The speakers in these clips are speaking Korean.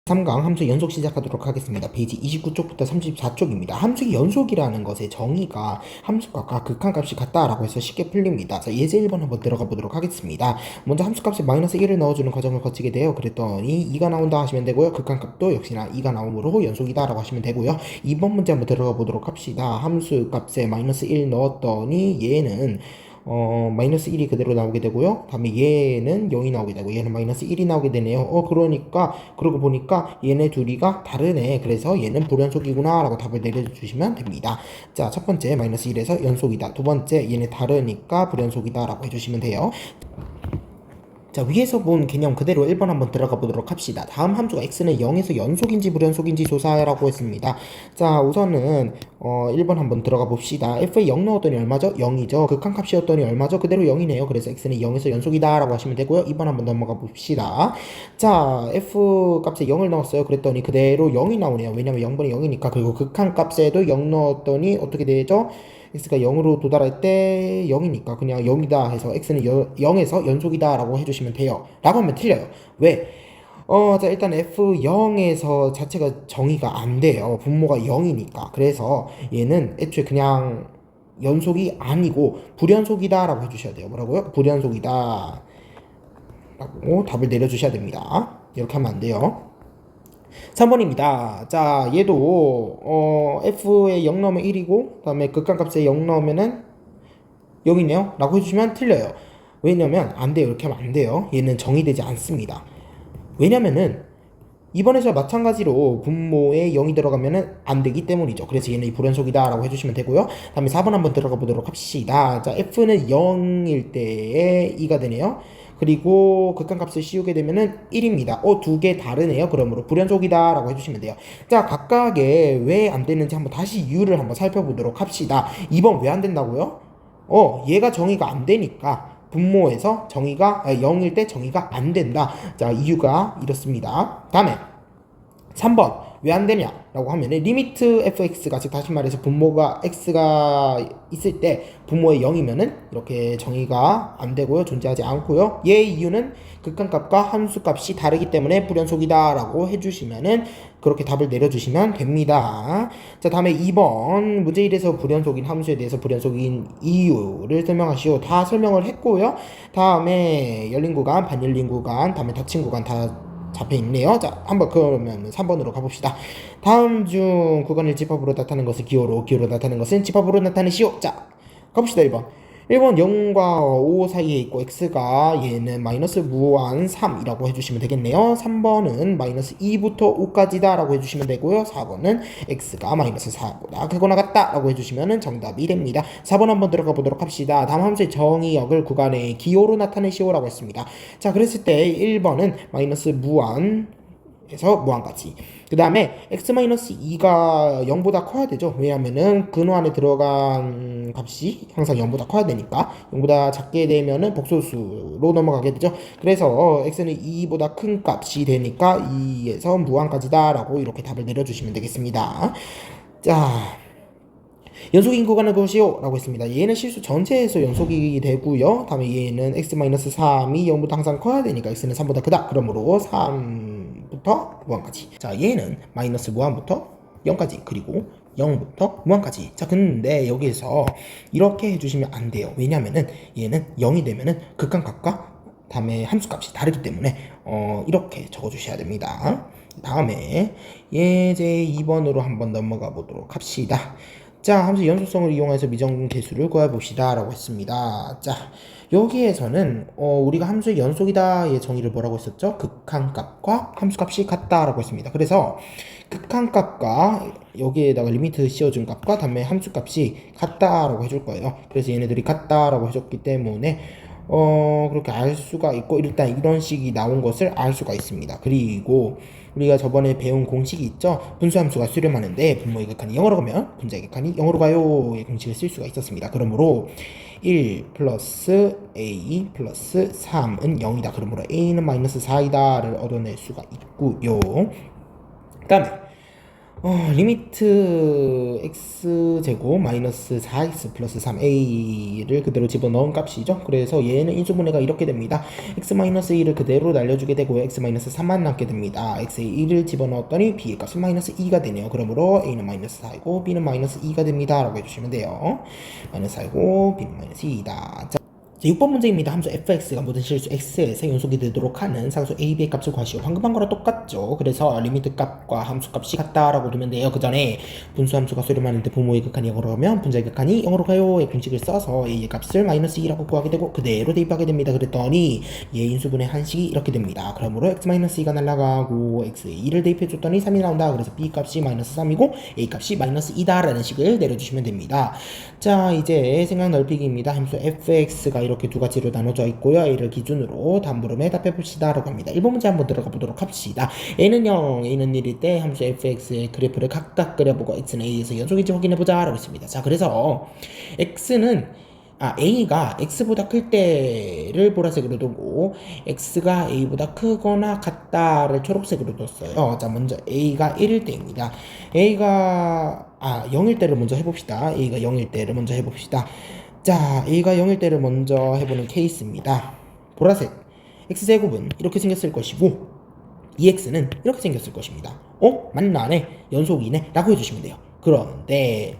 3강 함수 연속 시작하도록 하겠습니다. 페이지 29쪽부터 34쪽입니다. 함수의 연속이라는 것의 정의가 함수값과 극한값이 같다라고 해서 쉽게 풀립니다. 자, 예제 1번 한번 들어가 보도록 하겠습니다. 먼저 함수값에 마이너스 1을 넣어주는 과정을 거치게 돼요. 그랬더니 2가 나온다 하시면 되고요. 극한값도 역시나 2가 나오므로 연속이다 라고 하시면 되고요. 2번 문제 한번 들어가 보도록 합시다. 함수값에 마이너스 1 넣었더니 얘는 마이너스 1이 그대로 나오게 되고요. 다음에 얘는 0이 나오게 되고 얘는 마이너스 1이 나오게 되네요. 그러니까 그러고 보니까 얘네 둘이가 다르네. 그래서 얘는 불연속이구나 라고 답을 내려주시면 됩니다. 자, 첫 번째 마이너스 1에서 연속이다. 두 번째 얘네 다르니까 불연속이다 라고 해주시면 돼요. 자, 위에서 본 개념 그대로 1번 한번 들어가 보도록 합시다. 다음 함수가 x는 0에서 연속인지 불연속인지 조사하라고 했습니다. 자, 우선은 1번 한번 들어가 봅시다. f에 0 넣었더니 얼마죠? 0이죠. 극한값이었더니 얼마죠? 그대로 0이네요. 그래서 x는 0에서 연속이다 라고 하시면 되고요. 2번 한번 넘어가 봅시다. 자, f 값에 0을 넣었어요. 그랬더니 그대로 0이 나오네요. 왜냐면 0분의 0이니까. 그리고 극한값에도 0 넣었더니 어떻게 되죠? x가 0으로 도달할 때 0이니까 그냥 0이다 해서 x는 0에서 연속이다 라고 해주시면 돼요. 라고 하면 틀려요. 왜? 자, 일단 f0에서 자체가 정의가 안 돼요. 분모가 0이니까. 그래서 얘는 애초에 그냥 연속이 아니고 불연속이다 라고 해주셔야 돼요. 뭐라고요? 불연속이다 라고 답을 내려주셔야 됩니다. 이렇게 하면 안 돼요. 3번입니다. 자, 얘도 f에 0 넣으면 1이고 그다음에 극한값에 0 넣으면은 0이네요 라고 해주시면 틀려요. 왜냐면 안 돼요. 이렇게 하면 안 돼요. 얘는 정의되지 않습니다. 왜냐면은 이번에서 마찬가지로 분모에 0이 들어가면은 안 되기 때문이죠. 그래서 얘는 불연속이다 라고 해주시면 되고요. 다음에 4번 한번 들어가 보도록 합시다. 자, f는 0일 때에 2가 되네요. 그리고 극한값을 씌우게 되면은 1입니다. 두 개 다르네요. 그러므로 불연속이다 라고 해주시면 돼요. 자, 각각의 왜 안 되는지 한번 다시 이유를 한번 살펴보도록 합시다. 2번 왜 안 된다고요? 얘가 정의가 안 되니까 분모에서 정의가 0일 때 정의가 안 된다. 자, 이유가 이렇습니다. 다음에 3번 왜 안 되냐 라고 하면은 리미트 fx가 즉 다시 말해서 분모가 x가 있을 때 분모의 0이면은 이렇게 정의가 안 되고요. 존재하지 않고요. 얘의 이유는 극한값과 함수값이 다르기 때문에 불연속이다 라고 해주시면은 그렇게 답을 내려주시면 됩니다. 자, 다음에 2번 문제 1에서 불연속인 함수에 대해서 불연속인 이유를 설명하시오. 다 설명을 했고요. 다음에 열린 구간, 반열린 구간, 다음에 닫힌 구간 다 잡혀있네요. 자, 한번 그러면 3번으로 가봅시다. 다음 중 구간을 집합으로 나타내는 것은 기호로, 기호로 나타내는 것은 집합으로 나타내시오. 자, 가봅시다. 1번 0과 5 사이에 있고 x가 얘는 마이너스 무한 3이라고 해주시면 되겠네요. 3번은 마이너스 2부터 5까지다 라고 해주시면 되고요. 4번은 x가 마이너스 4보다 크거나 같다 라고 해주시면 정답이 됩니다. 4번 한번 들어가 보도록 합시다. 다음 함수의 정의역을 구간의 기호로 나타내시오 라고 했습니다. 자, 그랬을 때 1번은 마이너스 무한 에서 무한까지. 그 다음에 x-2가 0보다 커야 되죠. 왜냐면은 근호 안에 들어간 값이 항상 0보다 커야 되니까 0보다 작게 되면은 복소수로 넘어가게 되죠. 그래서 x는 2보다 큰 값이 되니까 2에서 무한까지다 라고 이렇게 답을 내려주시면 되겠습니다. 자, 연속인 구간을 그것이요 라고 했습니다. 얘는 실수 전체에서 연속이 되고요. 다음에 얘는 x-3이 0보다 항상 커야 되니까 x는 3보다 크다. 그러므로 3부터 무한까지. 자, 얘는 마이너스 무한부터 0까지 그리고 0부터 무한까지. 자, 근데 여기서 이렇게 해주시면 안 돼요. 왜냐면은 얘는 0이 되면은 극한값과 다음에 함수값이 다르기 때문에 이렇게 적어주셔야 됩니다. 다음에 예제 2번으로 한번 넘어가 보도록 합시다. 자, 함수 연속성을 이용해서 미정계수를 구해봅시다 라고 했습니다. 자, 여기에서는 우리가 함수의 연속이다의 정의를 뭐라고 했었죠? 극한값과 함수값이 같다 라고 했습니다. 그래서 극한값과 여기에다가 리미트 씌워준 값과 다음에 함수값이 같다 라고 해줄 거예요. 그래서 얘네들이 같다 라고 해줬기 때문에 그렇게 알 수가 있고 일단 이런 식이 나온 것을 알 수가 있습니다. 그리고 우리가 저번에 배운 공식이 있죠. 분수함수가 수렴하는데 분모의 극한이 0으로 가면 분자의 극한이 0으로 가요의 공식을 쓸 수가 있었습니다. 그러므로 1 플러스 a 플러스 3은 0이다. 그러므로 a는 마이너스 4이다를 얻어낼 수가 있고요. 그 다음에 리미트 x제곱 마이너스 4x 플러스 3a를 그대로 집어넣은 값이죠. 그래서 얘는 인수분해가 이렇게 됩니다. x 마이너스 2를 그대로 날려주게 되고 x 마이너스 3만 남게 됩니다. x에 2를 집어넣었더니 b의 값은 마이너스 2가 되네요. 그러므로 a는 마이너스 4이고 b는 마이너스 2가 됩니다. 라고 해주시면 돼요. 마이너스 4이고 b는 마이너스 2이다. 6번 문제입니다. 함수 fx가 모든 실수 x에서 연속이 되도록 하는 상수 a, b의 값을 구하시오. 방금 한 거랑 똑같죠. 그래서 리미트 값과 함수 값이 같다라고 두면 돼요. 그 전에 분수 함수가 수렴하는 때 부모의 극한이 0으로 가면 분자의 극한이 0으로 가요의 공식을 써서 a의 값을 마이너스 2라고 구하게 되고 그대로 대입하게 됩니다. 그랬더니 얘 인수분해 한식이 이렇게 됩니다. 그러므로 x 마이너스 2가 날라가고 x에 2를 대입해줬더니 3이 나온다. 그래서 b 값이 마이너스 3이고 a 값이 마이너스 2다라는 식을 내려주시면 됩니다. 자, 이제 생각 넓히기입니다. 함수 fx가 이렇게 두 가지로 나눠져 있고요. a를 기준으로 다음 물음에 답해봅시다 라고 합니다. 1번 문제 한번 들어가 보도록 합시다. a는 0, a는 1일 때 함수 fx의 그래프를 각각 그려보고 x는 a에서 연속인지 확인해보자 라고 했습니다. 자, 그래서 a가 x보다 클 때를 보라색으로 두고 x가 a보다 크거나 같다를 초록색으로 뒀어요. 자, 먼저 a가 1일 때입니다. a가 0일 때를 먼저 해봅시다. a가 0일 때를 먼저 해봅시다. 자, a가 0일 때를 먼저 해보는 케이스입니다. 보라색 x제곱은 이렇게 생겼을 것이고 2x는 이렇게 생겼을 것입니다. 맞나네? 연속이네? 라고 해주시면 돼요. 그런데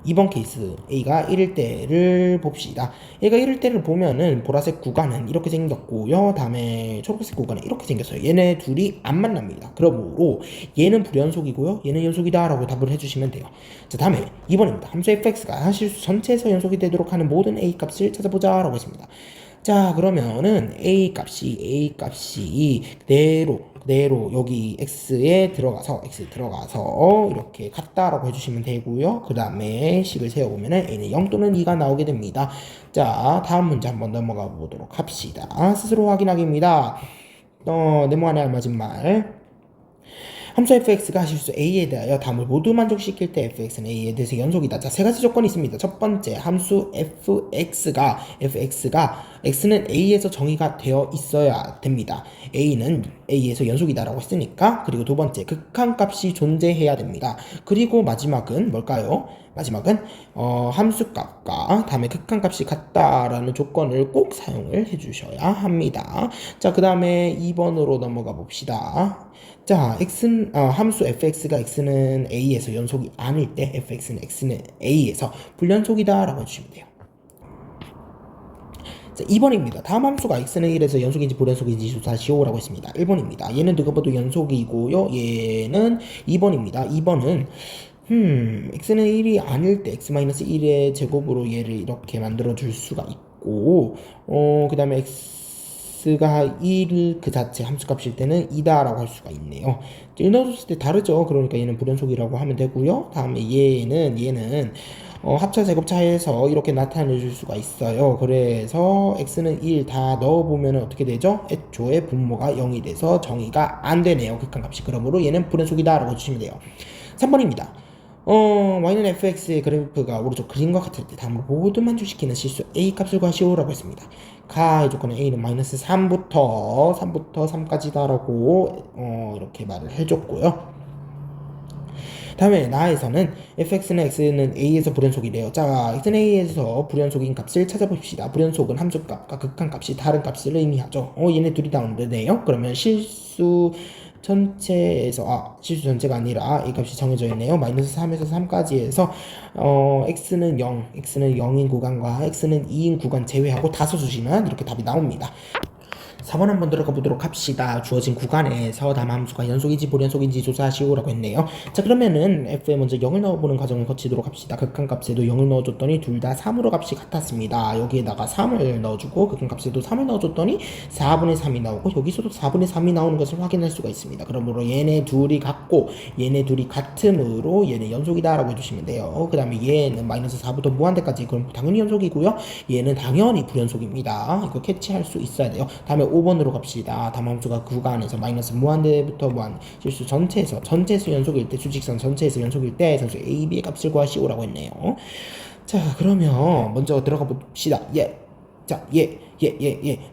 이번 케이스 a가 1일 때를 봅시다. 얘가 1일 때를 보면은 보라색 구간은 이렇게 생겼고요. 다음에 초록색 구간은 이렇게 생겼어요. 얘네 둘이 안 만납니다. 그러므로 얘는 불연속이고요. 얘는 연속이다 라고 답을 해주시면 돼요. 자, 다음에 2번입니다. 함수 fx가 실수 전체에서 연속이 되도록 하는 모든 a 값을 찾아보자 라고 했습니다. 자, 그러면은 a 값이 그대로 여기 x에 들어가서 이렇게 같다라고 해주시면 되고요. 그 다음에 식을 세워보면은 a는 0 또는 2가 나오게 됩니다. 자, 다음 문제 한번 넘어가 보도록 합시다. 스스로 확인하기입니다. 네모안에 알맞은 말. 함수 fx가 실수 a에 대하여 답을 모두 만족시킬 때 fx는 a에 대해서 연속이다. 자, 세 가지 조건이 있습니다. 첫 번째, 함수 fx가 x는 a에서 정의가 되어 있어야 됩니다. a는 a에서 연속이다라고 했으니까. 그리고 두 번째, 극한값이 존재해야 됩니다. 그리고 마지막은 뭘까요? 함수값과 다음에 극한값이 같다라는 조건을 꼭 사용을 해주셔야 합니다. 자, 그 다음에 2번으로 넘어가 봅시다. 자, 함수 fx가 x는 a에서 연속이 아닐 때 x는 a에서 불연속이다 라고 해주시면 돼요. 자, 2번입니다. 다음 함수가 x는 1에서 연속인지 불연속인지 조사하시오 라고 했습니다. 1번입니다. 얘는 누가 봐도 연속이고요. 얘는 2번입니다. 2번은 x는 1이 아닐 때 x-1의 제곱으로 얘를 이렇게 만들어 줄 수가 있고 그 다음에 x가 1 그 자체 함수값일 때는 2다 라고 할 수가 있네요. 1 넣어줬을 때 다르죠. 그러니까 얘는 불연속이라고 하면 되고요. 다음에 얘는 합차 제곱차에서 이렇게 나타내 줄 수가 있어요. 그래서 x는 1 다 넣어보면 어떻게 되죠? 애초에 분모가 0이 돼서 정의가 안 되네요. 극한값이. 그러므로 얘는 불연속이다 라고 해주시면 돼요. 3번입니다. y는 fx의 그래프가 오른쪽 그림과 같을 때 다음으로 모두 만족시키는 실수 a 값을 구하시오 라고 했습니다. 가의 조건은 a는 마이너스 3부터 3까지다 라고 이렇게 말을 해줬고요. 다음에 나에서는 fx는 x는 a에서 불연속이래요. 자, x는 a에서 불연속인 값을 찾아봅시다. 불연속은 함수값과 극한값이 다른 값을 의미하죠. 얘네 둘이 나오는데요. 그러면 실수 전체가 아니라 이 값이 정해져 있네요. 마이너스 3에서 3까지 해서 x는 0인 구간과 x는 2인 구간 제외하고 다 써주시면 이렇게 답이 나옵니다. 4번 한번 들어가 보도록 합시다. 주어진 구간에서 다음 함수가 연속인지 불연속인지 조사하시오 라고 했네요. 자, 그러면은 f에 먼저 0을 넣어보는 과정을 거치도록 합시다. 극한값에도 0을 넣어줬더니 둘 다 3으로 값이 같았습니다. 여기에다가 3을 넣어주고 극한값에도 3을 넣어줬더니 4분의 3이 나오고 여기서도 4분의 3이 나오는 것을 확인할 수가 있습니다. 그러므로 얘네 둘이 같고 얘네 둘이 같음으로 얘는 연속이다 라고 해주시면 돼요. 그 다음에 얘는 마이너스 4부터 무한대까지 그럼 당연히 연속이고요. 얘는 당연히 불연속입니다. 이거 캐치할 수 있어야 돼요. 다음에 5번으로 갑시다. 다음 함수가 구간에서 마이너스 무한대부터 무한 실수 전체에서 연속일 때 수직선 전체에서 연속일 때 선수 a, b의 값을 구하시오라고 했네요. 자, 그러면 먼저 들어가 봅시다. 자,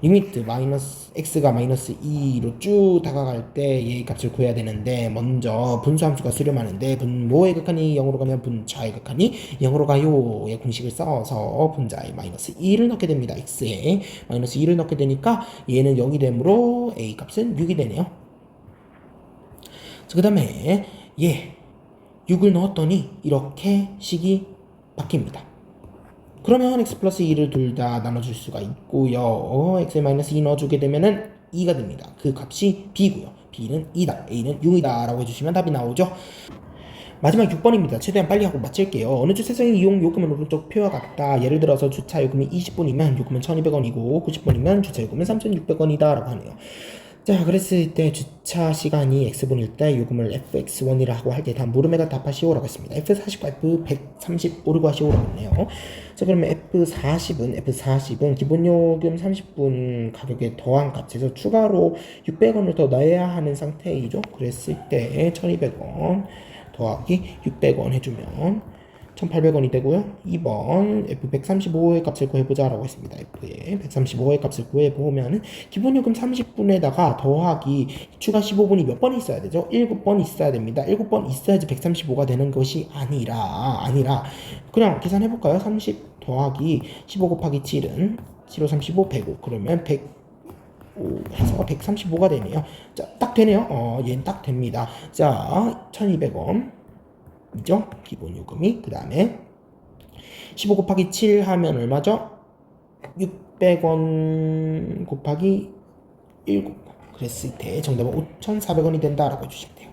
리미트 마이너스 x가 마이너스 2로 쭉 다가갈 때 얘의 값을 구해야 되는데 먼저 분수함수가 수렴하는데 분모의 극한이 0으로 가면 분자의 극한이 0으로 가요의 공식을 써서 분자에 마이너스 2를 넣게 됩니다. x에 마이너스 2를 넣게 되니까 얘는 0이 되므로 a 값은 6이 되네요. 그 다음에 6을 넣었더니 이렇게 식이 바뀝니다. 그러면 x 플러스 2를 둘 다 나눠줄 수가 있고요. x에 마이너스 2 넣어주게 되면은 2가 됩니다. 그 값이 b고요. b는 2다, a는 6이다 라고 해주시면 답이 나오죠. 마지막 6번입니다. 최대한 빨리 하고 마칠게요. 어느 주차장의 이용 요금은 오른쪽 표와 같다. 예를 들어서 주차 요금이 20분이면 요금은 1200원이고 90분이면 주차 요금은 3600원이다 라고 하네요. 자, 그랬을 때 주차 시간이 x분일 때 요금을 fx1이라고 할 때 다음 물음에다 답하시오라고 했습니다. f40과 f135를 구하시오라고 했네요. 자, 그러면 f40은 기본 요금 30분 가격에 더한 값에서 추가로 600원을 더 넣어야 하는 상태이죠. 그랬을 때 1200원 더하기 600원 해주면 1800원이 되고요. 2번 F135의 값을 구해보자 라고 했습니다. F의 135의 값을 구해보면 기본요금 30분에다가 더하기 추가 15분이 몇 번 있어야 되죠? 7번 있어야 됩니다. 7번 있어야지 135가 되는 것이 아니라 그냥 계산해볼까요? 30 더하기 15 곱하기 7은 7, 5, 35, 105 그러면 105 해서 135가 되네요. 자, 딱 되네요. 얘는 딱 됩니다. 자, 1200원 이죠? 기본 요금이. 그 다음에 15 곱하기 7 하면 얼마죠? 600원 곱하기 7. 그랬을 때 정답은 5,400원이 된다라고 해주시면 돼요.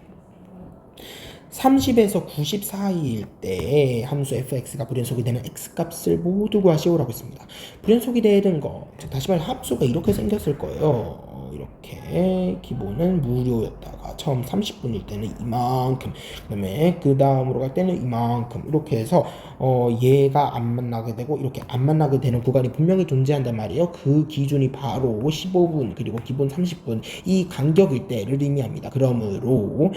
30에서 90 사이일 때 함수 fx가 불연속이 되는 x값을 모두 구하시오라고 했습니다. 불연속이 되는 거, 즉 다시 말해 합수가 이렇게 생겼을 거예요. 이렇게 기본은 무료였다가 처음 30분일 때는 이만큼, 그다음에 그 다음으로 갈 때는 이만큼 이렇게 해서 얘가 안 만나게 되고 이렇게 안 만나게 되는 구간이 분명히 존재한단 말이에요. 그 기준이 바로 15분 그리고 기본 30분 이 간격일 때를 의미합니다. 그러므로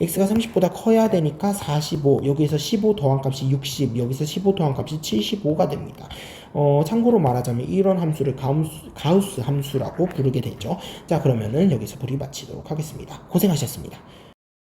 x가 30보다 커야 되니까 45, 여기서 15 더한 값이 60, 여기서 15 더한 값이 75가 됩니다. 참고로 말하자면 이런 함수를 가우스 함수라고 부르게 되죠. 자, 그러면은 여기서 불이 마치도록 하겠습니다. 고생하셨습니다.